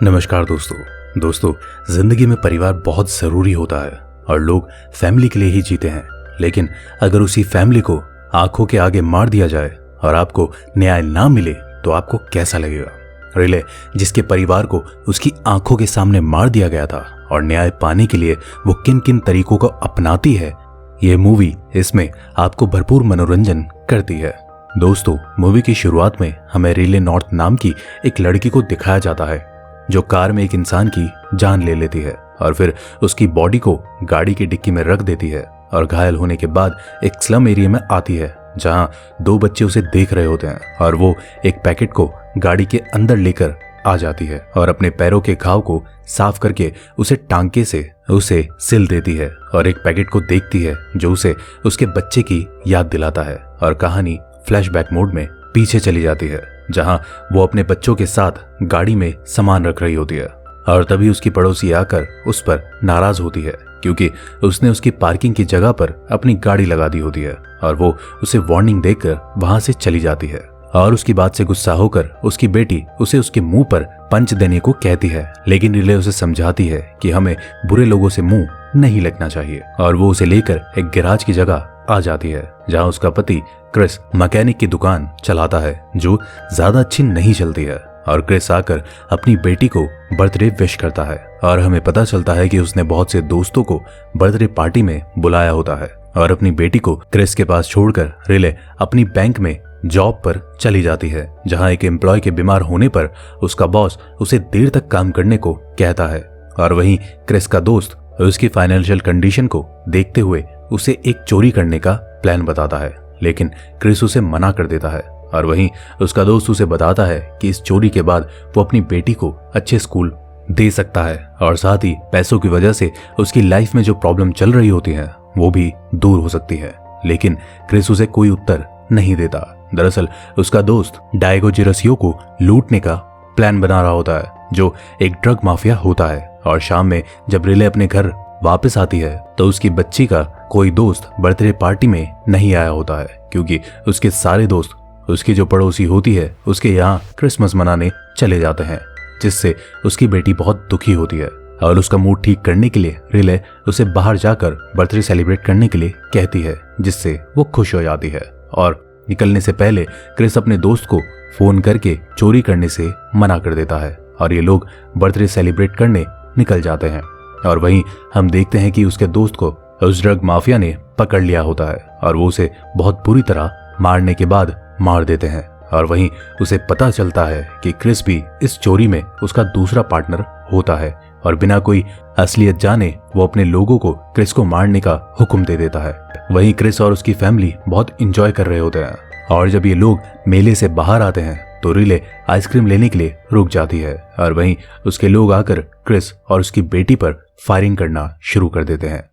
नमस्कार दोस्तों जिंदगी में परिवार बहुत ज़रूरी होता है और लोग फैमिली के लिए ही जीते हैं। लेकिन अगर उसी फैमिली को आंखों के आगे मार दिया जाए और आपको न्याय ना मिले तो आपको कैसा लगेगा। रिले जिसके परिवार को उसकी आंखों के सामने मार दिया गया था और न्याय पाने के लिए वो किन किन तरीकों को अपनाती है, ये मूवी इसमें आपको भरपूर मनोरंजन करती है। दोस्तों, मूवी की शुरुआत में हमें रिले नॉर्थ नाम की एक लड़की को दिखाया जाता है जो कार में एक इंसान की जान ले लेती है और फिर उसकी बॉडी को गाड़ी की डिक्की में रख देती है और घायल होने के बाद एक स्लम एरिया में आती है जहां दो बच्चे उसे देख रहे होते हैं और वो एक पैकेट को गाड़ी के अंदर लेकर आ जाती है और अपने पैरों के घाव को साफ करके उसे टांके से उसे सिल देती है और एक पैकेट को देखती है जो उसे उसके बच्चे की याद दिलाता है और कहानी फ्लैशबैक मोड में पीछे चली जाती है जहां वो अपने बच्चों के साथ गाड़ी में सामान रख रही होती है और तभी उसकी पड़ोसी आकर उस पर नाराज होती है क्योंकि उसने उसकी पार्किंग की जगह पर अपनी गाड़ी लगा दी होती है और वो उसे वार्निंग देकर वहां से चली जाती है और उसकी बात से गुस्सा होकर उसकी बेटी उसे उसके मुंह पर पंच देने को कहती है। लेकिन रिले उसे समझाती है कि हमें बुरे लोगों से मुंह नहीं लगना चाहिए और वो उसे लेकर एक गैराज की जगह आ जाती है जहां उसका पति क्रिस मैकेनिक की दुकान चलाता है जो ज्यादा अच्छी नहीं चलती है और क्रिस आकर अपनी बेटी को बर्थडे विश करता है और हमें पता चलता है कि उसने बहुत से दोस्तों को बर्थडे पार्टी में बुलाया होता है और अपनी बेटी को क्रिस के पास छोड़कर रिले अपनी बैंक में जॉब पर चली जाती है जहां एक एम्प्लॉय के बीमार होने पर उसका बॉस उसे देर तक काम करने को कहता है और वहीं क्रिस का दोस्त उसकी फाइनेंशियल कंडीशन को देखते हुए उसे एक चोरी करने का प्लान बताता है। लेकिन क्रिस उसे मना कर देता है और वहीं उसका दोस्त उसे बताता है कि इस चोरी के बाद वो अपनी बेटी को अच्छे स्कूल दे सकता है और साथ ही पैसों की वजह से उसकी लाइफ में जो प्रॉब्लम चल रही होती है वो भी दूर हो सकती है। लेकिन क्रिस उसे कोई उत्तर नहीं देता। दरअसल उसका दोस्त डायगो जिरसियो को लूटने का प्लान बना रहा होता है जो एक ड्रग माफिया होता है और शाम में जब रिले अपने घर वापस आती है तो उसकी बच्ची का कोई दोस्त बर्थडे पार्टी में नहीं आया होता है क्योंकि उसके सारे दोस्त उसकी जो पड़ोसी होती है उसके यहाँ क्रिसमस मनाने चले जाते हैं, जिससे उसकी बेटी बहुत दुखी होती है और उसका मूड ठीक करने के लिए रिले उसे बाहर जाकर बर्थडे सेलिब्रेट करने के लिए कहती है जिससे वो खुश हो जाती है। और निकलने से पहले क्रिस अपने दोस्त को फोन करके चोरी करने से मना कर देता है और ये लोग बर्थडे सेलिब्रेट करने निकल जाते हैं। और वहीं हम देखते हैं कि उसके दोस्त को उस ड्रग माफिया ने पकड़ लिया होता है और वो उसे बहुत बुरी तरह मारने के बाद मार देते हैं और वहीं उसे पता चलता है कि क्रिस भी इस चोरी में उसका दूसरा पार्टनर होता है और बिना कोई असलियत जाने वो अपने लोगों को क्रिस को मारने का हुक्म दे देता है। वहीं क्रिस और उसकी फैमिली बहुत इंजॉय कर रहे होते हैं और जब ये लोग मेले से बाहर आते हैं तो रिले आइसक्रीम लेने के लिए रुक जाती है और वहीं उसके लोग आकर क्रिस और उसकी बेटी पर फायरिंग करना शुरू कर देते हैं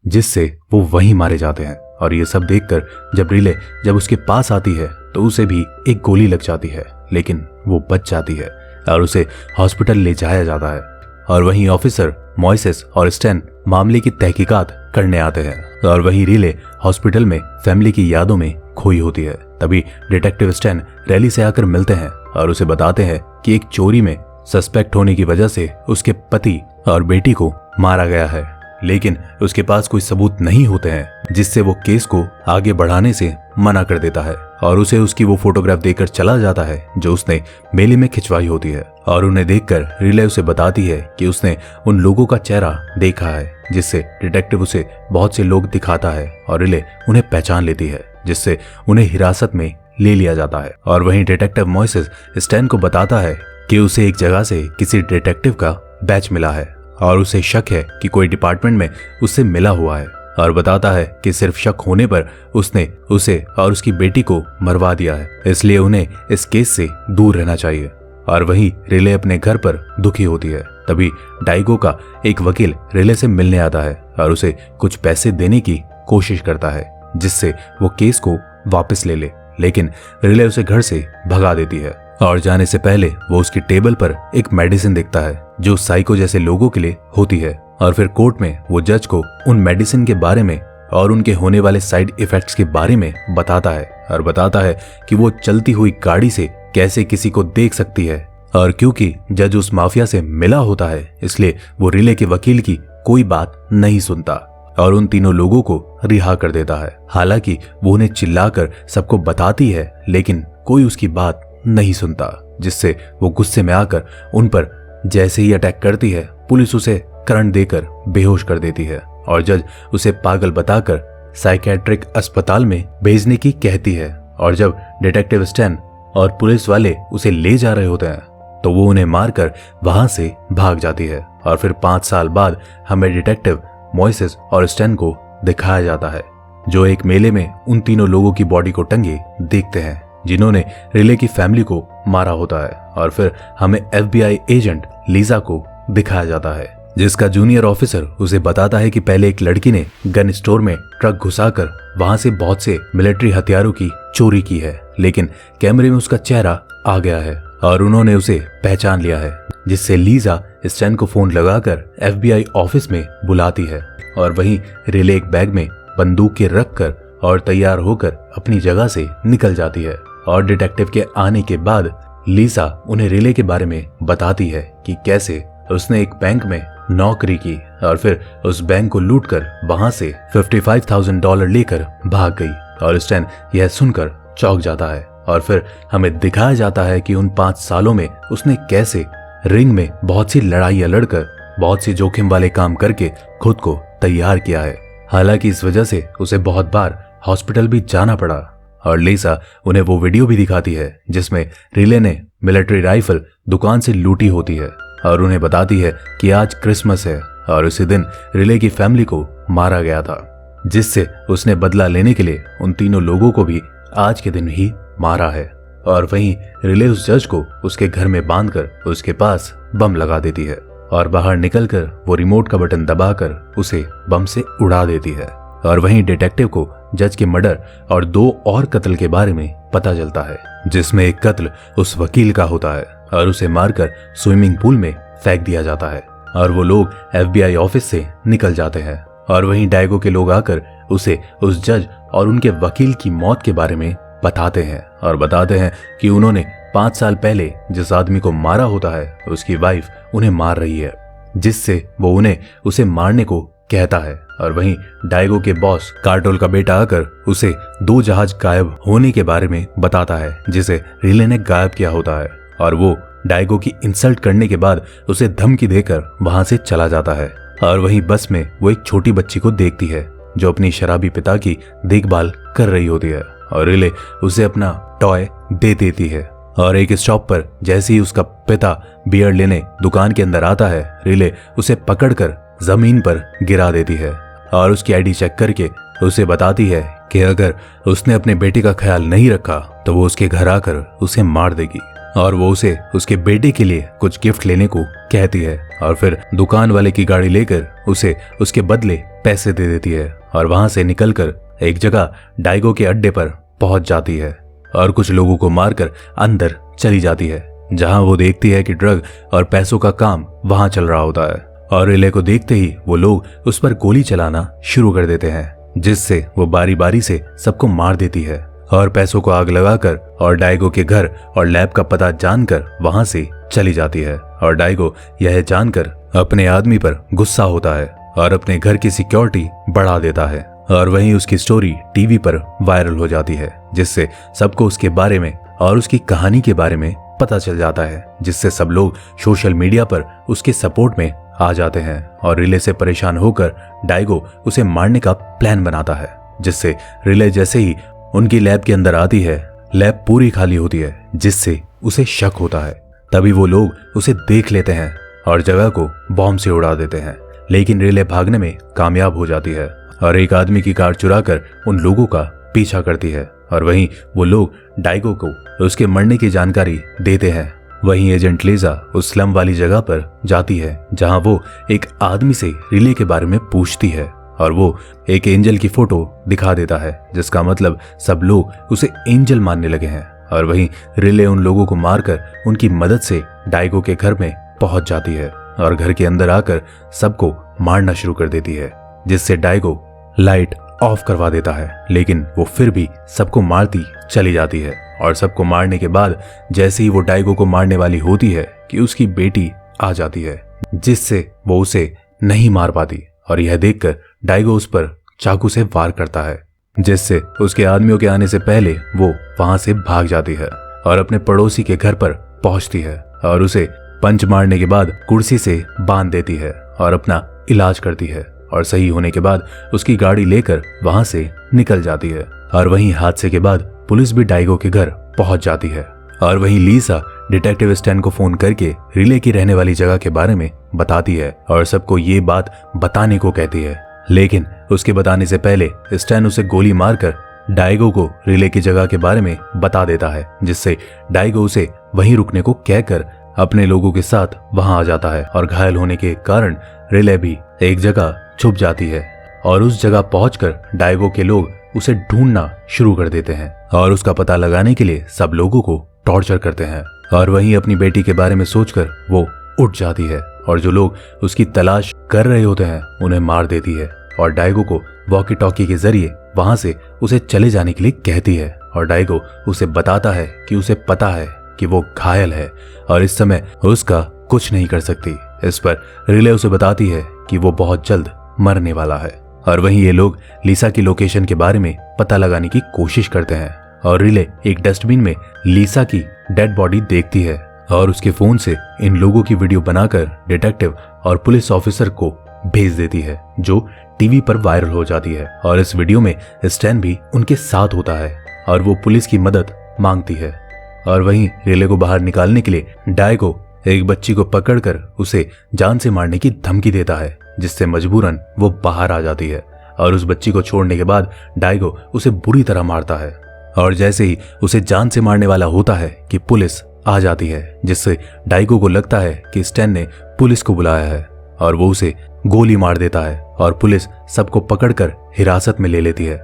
जिससे वो वहीं मारे जाते हैं। और ये सब देखकर जब रिले जब उसके पास आती है तो उसे भी एक गोली लग जाती है लेकिन वो बच जाती है और उसे हॉस्पिटल ले जाया जाता है। और वहीं ऑफिसर मॉइसेस और स्टैन मामले की तहकीकात करने आते हैं और वहीं रिले हॉस्पिटल में फैमिली की यादों में खोई होती है। तभी डिटेक्टिव स्टैन रैली से आकर मिलते हैं और उसे बताते हैं कि एक चोरी में सस्पेक्ट होने की वजह से उसके पति और बेटी को मारा गया है, लेकिन उसके पास कोई सबूत नहीं होते हैं जिससे वो केस को आगे बढ़ाने से मना कर देता है और उसे उसकी वो फोटोग्राफ देकर चला जाता है जो उसने मेले में खिंचवाई होती है। और उन्हें देखकर रिले उसे बताती है कि उसने उन लोगों का चेहरा देखा है, जिससे डिटेक्टिव उसे बहुत से लोग दिखाता है और रिले उन्हें पहचान लेती है जिससे उन्हें हिरासत में ले लिया जाता है। और वहीं डिटेक्टिव मॉइसेस स्टैन को बताता है कि उसे एक जगह से किसी डिटेक्टिव का बैच मिला है और उसे शक है कि कोई डिपार्टमेंट में उससे मिला हुआ है और बताता है कि सिर्फ शक होने पर उसने उसे और उसकी बेटी को मरवा दिया है, इसलिए उन्हें इस केस से दूर रहना चाहिए। और वहीं रिले अपने घर पर दुखी होती है। तभी डाइगो का एक वकील रिले से मिलने आता है और उसे कुछ पैसे देने की कोशिश करता है जिससे वो केस को वापस ले ले, लेकिन रिले उसे घर से भगा देती है। और जाने से पहले वो उसकी टेबल पर एक मेडिसिन देखता है जो साइको जैसे लोगों के लिए होती है और फिर कोर्ट में वो जज को उन मेडिसिन के बारे में और उनके होने वाले साइड इफेक्ट्स के बारे में बताता है और बताता है कि वो चलती हुई गाड़ी से कैसे किसी को देख सकती है और क्योंकि जज उस माफिया से मिला होता है इसलिए वो रिले के वकील की कोई बात नहीं सुनता और उन तीनों लोगों को रिहा कर देता है। हालांकि वो उन्हें चिल्लाकर सबको बताती है लेकिन कोई उसकी बात नहीं सुनता, जिससे वो गुस्से में आकर उन पर जैसे ही अटैक करती है पुलिस उसे करंट देकर बेहोश कर देती है और जज उसे पागल बताकर साइकेट्रिक अस्पताल में भेजने की कहती है। और जब डिटेक्टिव स्टैन और पुलिस वाले उसे ले जा रहे होते हैं तो वो उन्हें मारकर वहां से भाग जाती है। और फिर 5 साल बाद हमें डिटेक्टिव मोइसेस और स्टैन को दिखाया जाता है जो एक मेले में उन तीनों लोगों की बॉडी को टंगे देखते हैं जिन्होंने रिले की फैमिली को मारा होता है। और फिर हमें FBI एजेंट लीजा को दिखाया जाता है जिसका जूनियर ऑफिसर उसे बताता है कि पहले एक लड़की ने गन स्टोर में ट्रक घुसाकर वहां से बहुत से मिलिट्री हथियारों की चोरी की है, लेकिन कैमरे में उसका चेहरा आ गया है और उन्होंने उसे पहचान लिया है, जिससे लीजा स्टैन को फोन लगाकर FBI ऑफिस में बुलाती है। और वहीं रिले एक बैग में बंदूकें रखकर और तैयार होकर अपनी जगह से निकल जाती है। और डिटेक्टिव के आने के बाद लीसा उन्हें रिले के बारे में बताती है कि कैसे उसने एक बैंक में नौकरी की और फिर उस बैंक को लूटकर वहां से $55,000 लेकर भाग गई। और स्टैन यह सुनकर चौंक जाता है और फिर हमें दिखाया जाता है कि उन 5 सालों में उसने कैसे रिंग में बहुत सी लड़ाइयां लड़कर बहुत सी जोखिम वाले काम करके खुद को तैयार किया है। हालांकि इस वजह से उसे बहुत बार हॉस्पिटल भी जाना पड़ा। और लीसा उन्हें वो वीडियो भी दिखाती है जिसमें रिले ने मिलिट्री राइफल दुकान से लूटी होती है और उन्हें बताती है कि आज क्रिसमस है और उसी दिन रिले की फैमिली को मारा गया था, जिससे उसने बदला लेने के लिए उन तीनों लोगों को भी आज के दिन ही मारा है। और वहीं रिले उस जज को उसके घर में बांधकर उसके पास बम लगा देती है और बाहर निकलकर वो रिमोट का बटन दबाकर उसे बम से उड़ा देती है। और वहीं डिटेक्टिव को जज के मर्डर और 2 और कत्ल के बारे में पता चलता है, जिसमें एक कत्ल उस वकील का होता है और उसे मारकर स्विमिंग पूल में फेंक दिया जाता है और वो लोग FBI ऑफिस से निकल जाते हैं। और वहीं डायगो के लोग आकर उसे उस जज और उनके वकील की मौत के बारे में बताते हैं और बताते हैं कि उन्होंने 5 साल पहले जिस आदमी को मारा होता है उसकी वाइफ उन्हें मार रही है, जिससे वो उन्हें उसे मारने को कहता है। और वहीं डायगो के बॉस कार्टोल का बेटा आकर उसे 2 जहाज गायब होने के बारे में बताता है जिसे रिले ने गायब किया होता है। और वो डायगो की इंसल्ट करने के बाद उसे धमकी देकर वहां से चला जाता है। और वहीं बस में वो एक छोटी बच्ची को देखती है जो अपनी शराबी पिता की देखभाल कर रही होती है और रिले उसे अपना टॉय दे देती है। और एक स्टॉप पर जैसे ही उसका पिता बियर लेने दुकान के अंदर आता है, रिले उसे पकड़कर जमीन पर गिरा देती है और उसकी ID चेक करके उसे बताती है कि अगर उसने अपने बेटे का ख्याल नहीं रखा तो वो उसके घर आकर उसे मार देगी। और वो उसे उसके बेटे के लिए कुछ गिफ्ट लेने को कहती है और फिर दुकान वाले की गाड़ी लेकर उसे उसके बदले पैसे दे देती है और वहां से निकलकर एक जगह डायगो के अड्डे पर पहुंच जाती है और कुछ लोगों को मारकर अंदर चली जाती है, जहां वो देखती है कि ड्रग और पैसों का काम वहां चल रहा होता है। और रिले को देखते ही वो लोग उस पर गोली चलाना शुरू कर देते हैं, जिससे वो बारी बारी से सबको मार देती है और पैसों को आग लगाकर और डायगो के घर और लैब का पता जानकर वहां से चली जाती है। और डायगो यह जानकर अपने आदमी पर गुस्सा होता है और अपने घर की सिक्योरिटी बढ़ा देता है। और वहीं उसकी स्टोरी टीवी पर वायरल हो जाती है, जिससे सबको उसके बारे में और उसकी कहानी के बारे में पता चल जाता है, जिससे सब लोग सोशल मीडिया पर उसके सपोर्ट में आ जाते हैं। और रिले से परेशान होकर डायगो उसे मारने का प्लान बनाता है, जिससे रिले जैसे ही उनकी लैब के अंदर आती है, लैब पूरी खाली होती है, जिससे उसे शक होता है। तभी वो लोग उसे देख लेते हैं और जगह को बॉम्ब से उड़ा देते हैं, लेकिन रिले भागने में कामयाब हो जाती है और एक आदमी की कार चुराकर उन लोगों का पीछा करती है। और वहीं वो लोग डायगो को उसके मरने की जानकारी देते हैं। वहीं एजेंट लीजा उस स्लम वाली जगह पर जाती है जहां वो एक आदमी से रिले के बारे में पूछती है और वो एक एंजल की फोटो दिखा देता है, जिसका मतलब सब लोग उसे एंजल मानने लगे हैं। और वहीं रिले उन लोगों को मारकर उनकी मदद से डायगो के घर में पहुंच जाती है और घर के अंदर आकर सबको मारना शुरू कर देती है, जिससे डायगो लाइट ऑफ करवा देता है, लेकिन वो फिर भी सबको मारती चली जाती है। और सबको मारने के बाद जैसे ही वो डाइगो को मारने वाली होती है कि उसकी बेटी आ जाती है, जिससे वो उसे नहीं मार पाती। और यह देखकर डाइगो उस पर चाकू से वार करता है, जिससे उसके आदमियों के आने से पहले वो वहां से भाग जाती है और अपने पड़ोसी के घर पर पहुंचती है और उसे पंच मारने के बाद कुर्सी से बांध देती है और अपना इलाज करती है। और सही होने के बाद उसकी गाड़ी लेकर वहां से निकल जाती है। और वहीं हादसे के बाद पुलिस भी डाइगो के घर पहुंच जाती है। और वहीं लीसा डिटेक्टिव स्टैन को फोन करके रिले की रहने वाली जगह के बारे में बताती है और सबको ये बात बताने को कहती है। लेकिन उसके बताने से पहले स्टैन उसे गोली मारकर डाइगो को रिले की जगह के बारे में बता देता है, जिससे डाइगो उसे वहीं रुकने को कहकर अपने लोगों के साथ वहां आ जाता है। और घायल होने के कारण रिले भी एक जगह छुप जाती है और उस जगह पहुंचकर डाइगो के लोग उसे ढूंढना शुरू कर देते हैं और उसका पता लगाने के लिए सब लोगों को टॉर्चर करते हैं। और वहीं अपनी बेटी के बारे में सोचकर वो उठ जाती है और जो लोग उसकी तलाश कर रहे होते हैं उन्हें मार देती है और डाइगो को वॉकी टॉकी के जरिए वहां से उसे चले जाने के लिए कहती है। और डाइगो उसे बताता है कि उसे पता है कि वो घायल है और इस समय उसका कुछ नहीं कर सकती। इस पर रिले उसे बताती है कि वो बहुत जल्द मरने वाला है। और वहीं ये लोग लीसा की लोकेशन के बारे में पता लगाने की कोशिश करते हैं और रिले एक डस्टबिन में लीसा की डेड बॉडी देखती है और उसके फोन से इन लोगों की वीडियो बनाकर डिटेक्टिव और पुलिस ऑफिसर को भेज देती है, जो टीवी पर वायरल हो जाती है। और इस वीडियो में स्टैन भी उनके साथ होता है और वो पुलिस की मदद मांगती है। और वहीं रिले को बाहर निकालने के लिए डाइगो एक बच्ची को पकड़कर उसे जान से मारने की धमकी देता है, जिससे मजबूरन वो बाहर आ जाती है। और उस बच्ची को छोड़ने के बाद डाइगो उसे बुरी तरह मारता है और जैसे ही उसे जान से मारने वाला होता है कि पुलिस आ जाती है, जिससे डाइगो को लगता है कि स्टैन ने पुलिस को बुलाया है और वो उसे गोली मार देता है और पुलिस सबको पकड़कर हिरासत में ले लेती है।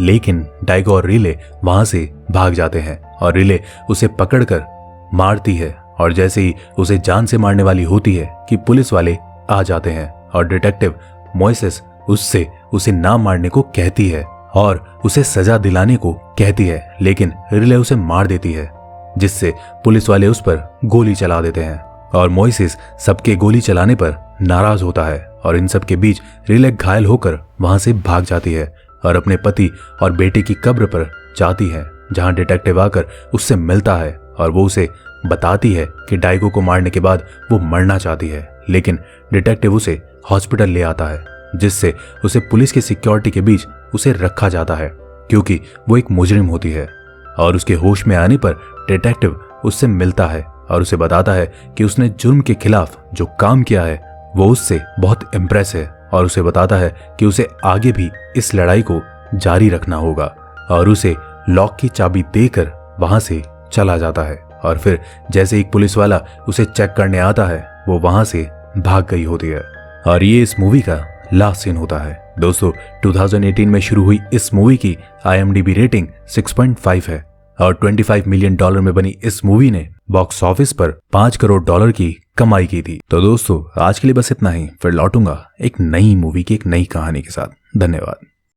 लेकिन डाइगो और रिले वहां से भाग जाते हैं और रिले उसे पकड़कर मारती है और जैसे ही उसे जान से मारने वाली होती है कि पुलिस वाले आ जाते हैं और डिटेक्टिव मोइसेस उससे उसे ना मारने को कहती है और उसे सजा दिलाने को कहती है, लेकिन रिले उसे मार देती है, जिससे पुलिस वाले उस पर गोली चला देते हैं। और मोइसेस सबके गोली चलाने पर नाराज होता है और इन सब के बीच रिले घायल होकर वहां से भाग जाती है और अपने पति और बेटे की कब्र पर जाती है, जहां डिटेक्टिव आकर उससे मिलता है और वो उसे बताती है कि डाइगो को मारने के बाद वो मरना चाहती है। लेकिन डिटेक्टिव उसे हॉस्पिटल ले आता है, जिससे उसे पुलिस की सिक्योरिटी के बीच उसे रखा जाता है, क्योंकि वो एक मुजरिम होती है। और उसके होश में आने पर डिटेक्टिव उससे मिलता है और उसे बताता है कि उसने जुर्म के खिलाफ जो काम किया है वो उससे बहुत इम्प्रेस है और उसे बताता है कि उसे आगे भी इस लड़ाई को जारी रखना होगा। और उसे लॉक की चाबी देकर वहां से चला जाता है और फिर जैसे एक पुलिस वाला उसे चेक करने आता है वो वहां से भाग गई होती है। और ये इस मूवी का लास्ट सीन होता है। दोस्तों 2018 में शुरू हुई इस मूवी की IMDb रेटिंग 6.5 है और $25 मिलियन में बनी इस मूवी ने बॉक्स ऑफिस पर $5 करोड़ की कमाई की थी। तो दोस्तों आज के लिए बस इतना ही, फिर लौटूंगा एक नई मूवी की एक नई कहानी के साथ। धन्यवाद।